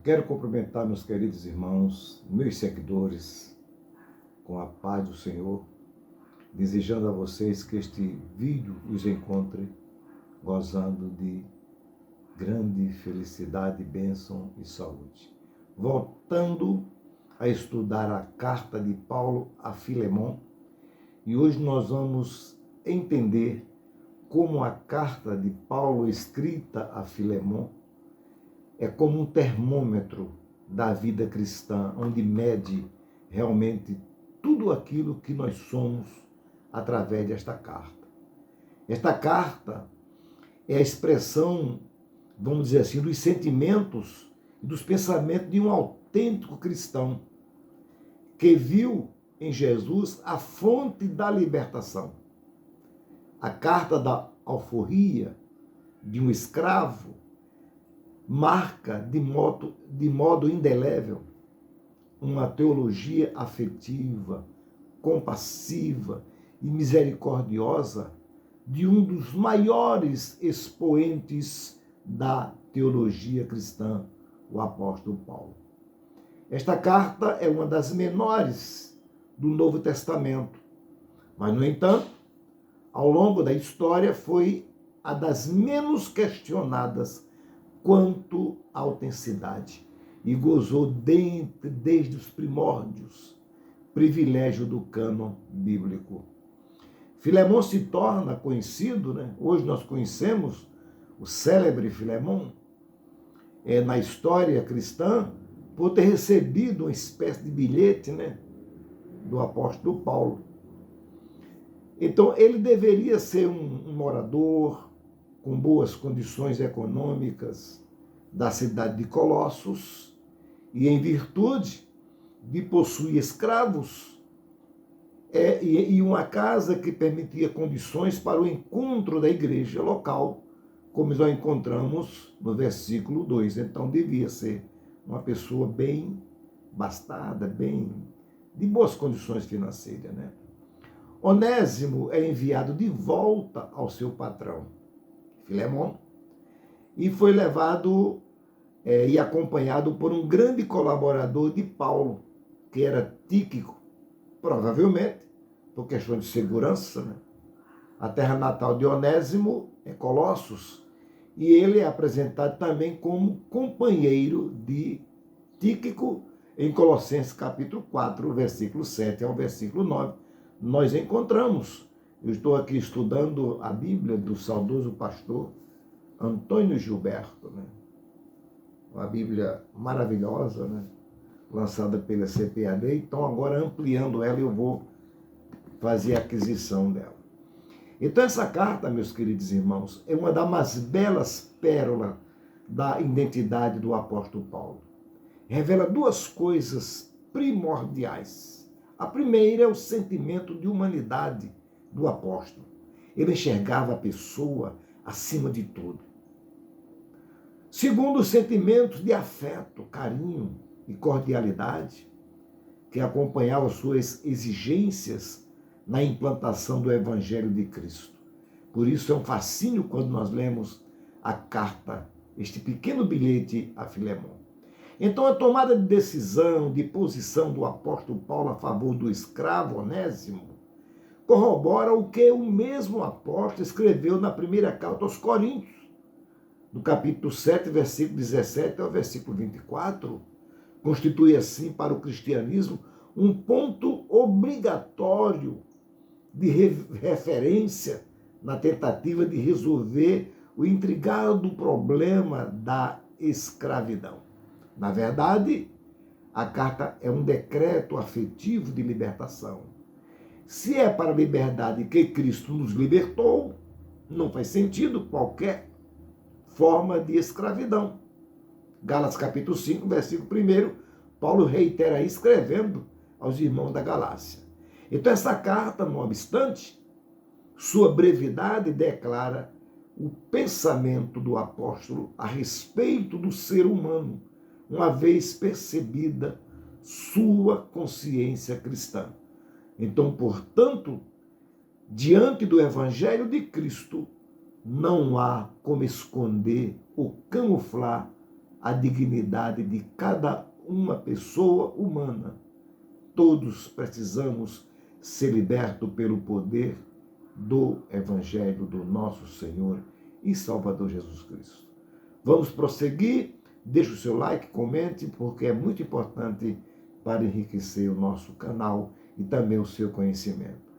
Quero cumprimentar meus queridos irmãos, meus seguidores, com a paz do Senhor, desejando a vocês que este vídeo os encontre gozando de grande felicidade, bênção e saúde. Voltando a estudar a carta de Paulo a Filemon, e hoje nós vamos entender como a carta de Paulo escrita a Filemon é como um termômetro da vida cristã, onde mede realmente tudo aquilo que nós somos através desta carta. Esta carta é a expressão, vamos dizer assim, dos sentimentos e dos pensamentos de um autêntico cristão que viu em Jesus a fonte da libertação. A carta da alforria de um escravo marca de modo indelével uma teologia afetiva, compassiva e misericordiosa de um dos maiores expoentes da teologia cristã, o apóstolo Paulo. Esta carta é uma das menores do Novo Testamento, mas, no entanto, ao longo da história foi a das menos questionadas quanto à autenticidade e gozou desde os primórdios privilégio do cânon bíblico. Filemon se torna conhecido, hoje nós conhecemos o célebre Filemon, na história cristã, por ter recebido uma espécie de bilhete do apóstolo Paulo. Então, ele deveria ser um morador com boas condições econômicas da cidade de Colossos e, em virtude de possuir escravos e uma casa que permitia condições para o encontro da igreja local, como nós encontramos no versículo 2. Então, devia ser uma pessoa bem bastada, de boas condições financeiras. Onésimo é enviado de volta ao seu patrão, Filemon, e foi levado e acompanhado por um grande colaborador de Paulo, que era Tíquico, provavelmente, por questão de segurança. A terra natal de Onésimo é Colossos, e ele é apresentado também como companheiro de Tíquico em Colossenses capítulo 4, versículo 7 ao versículo 9. Nós encontramos, eu estou aqui estudando a Bíblia do saudoso pastor Antônio Gilberto, uma Bíblia maravilhosa, lançada pela CPAD, então agora ampliando ela eu vou fazer a aquisição dela. Então essa carta, meus queridos irmãos, é uma das mais belas pérolas da identidade do apóstolo Paulo. Revela duas coisas primordiais. A primeira é o sentimento de humanidade do apóstolo. Ele enxergava a pessoa acima de tudo. Segundo, os sentimentos de afeto, carinho e cordialidade que acompanhavam suas exigências na implantação do Evangelho de Cristo. Por isso é um fascínio quando nós lemos a carta, este pequeno bilhete a Filemon. Então, a tomada de decisão, de posição do apóstolo Paulo a favor do escravo Onésimo corrobora o que o mesmo apóstolo escreveu na primeira carta aos Coríntios, no capítulo 7, versículo 17 ao versículo 24. Constitui, assim, para o cristianismo um ponto obrigatório de referência na tentativa de resolver o intrigado problema da escravidão. Na verdade, a carta é um decreto afetivo de libertação. Se é para a liberdade que Cristo nos libertou, não faz sentido qualquer forma de escravidão. Gálatas capítulo 5, versículo 1, Paulo reitera escrevendo aos irmãos da Galácia. Então essa carta, não obstante, sua brevidade declara o pensamento do apóstolo a respeito do ser humano, uma vez percebida sua consciência cristã. Então, portanto, diante do Evangelho de Cristo, não há como esconder ou camuflar a dignidade de cada uma pessoa humana. Todos precisamos ser libertos pelo poder do Evangelho do nosso Senhor e Salvador Jesus Cristo. Vamos prosseguir. Deixe o seu like, comente, porque é muito importante para enriquecer o nosso canal e também o seu conhecimento.